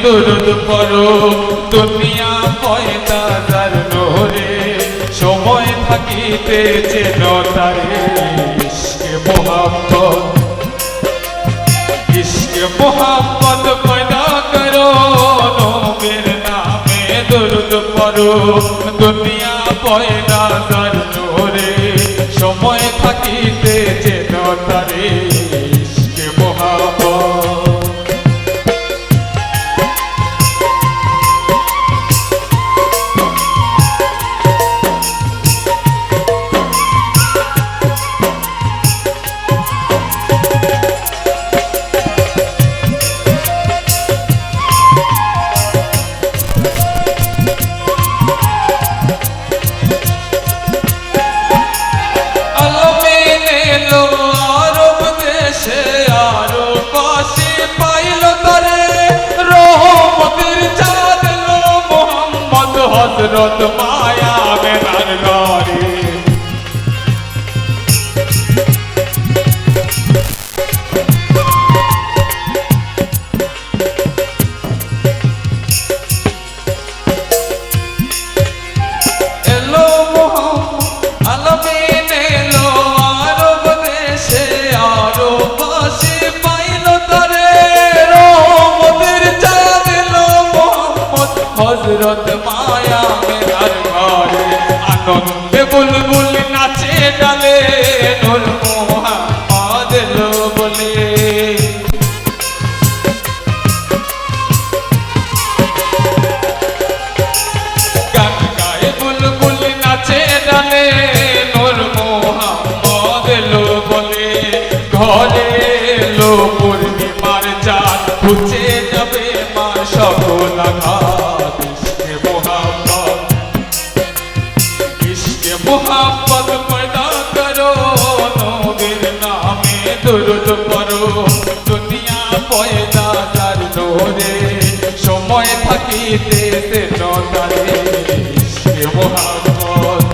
দুরুদ পড়ো দুনিয়া পয়দা যার নোরে সময় থাকিতে যেন তারে ইশকে মোহাম্মদ পয়দা করো নবীর নামে দুরুদ পড়ো দুনিয়া পয়দা যার নোরে সময় থাকিতে যেন তারে ইশকে মোহাম্মদ। হযরত মায়া মেনার ঘরে এলো মোহাম্মদ আলমিন এলো আরব দেশে আরববাসী পাইল তারে রহমতের চাঁদ এলো মোহাম্মদ হযরত মায়া মেনার ঘরে আনন্দে বুলবুল নাচে ডালে নূর মোহাম্মদ এলো বলে গান গায়ে বুলবুল নাচে ডালে নূর মোহাম্মদ এলো বলে ঘরে এলো পূর্ণিমার চাঁদ ঘুচে যাবে মা সকল আঘাত মোহাম্মদ পয়দা করো নবীর নামে দুরুদ পড়ো দুনিয়া পয়দা যার নোরে সময় থাকিতে যেন তারে ইশকে মোহাম্মদ।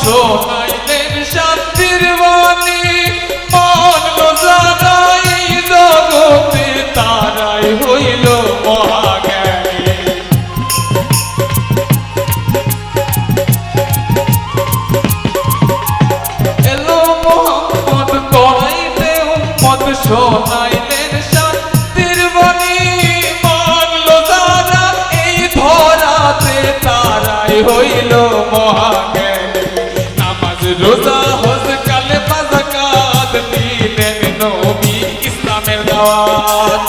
শোনাইলেন শান্তির বাণী মানলো যারা এই জগতে তারাই হইল মহাজ্ঞানী। এলো মোহাম্মদ করাইতে উম্মত শোনাইলেন শান্তির বাণী মানলো যারা এই ধরাতে তারাই হইল মহাজ্ঞানী। রোজা হজ কালেমা যাকাত দিলেন নবী ইসলামের দাওয়াত।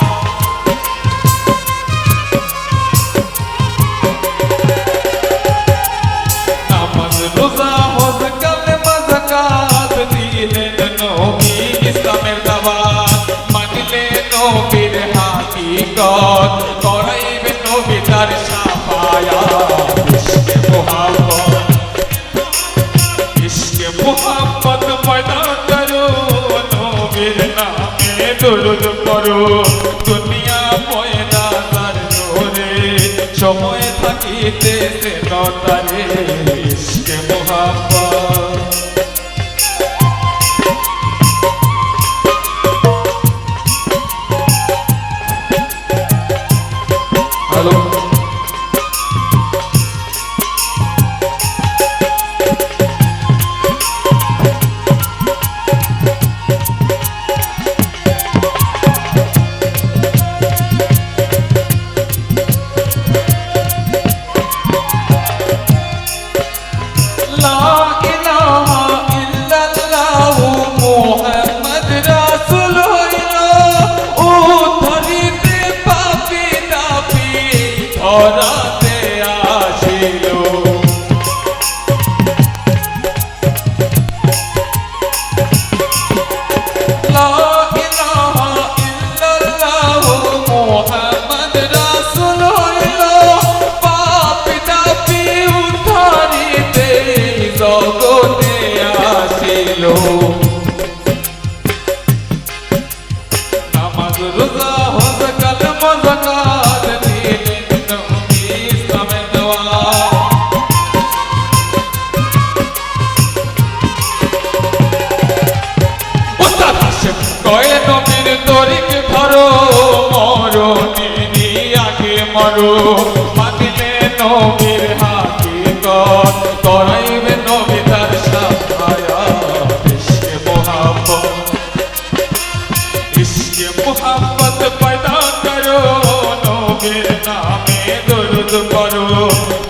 নামাজ রোজা হজ কালেমা যাকাত দিলেন নবী ইসলামের দাওয়াত। মানলে নবীর হাকিকত করাইবে নবী তার শাফায়াত। ইশকে মোহাম্মদ মোহাম্মদ পয়দা করো নবীর নামে দুরুদ পড়ো দুনিয়া পয়দা যার নোরে সময় থাকিতে যেন তারে ইশকে মোহাম্মদ। হ্যালো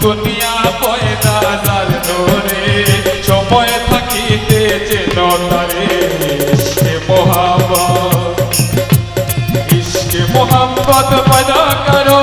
দুনিয়া পয়দা যার ধরে সময় থাকিতে যেন তারে ইশকে মোহাম্মদ পয়দা করো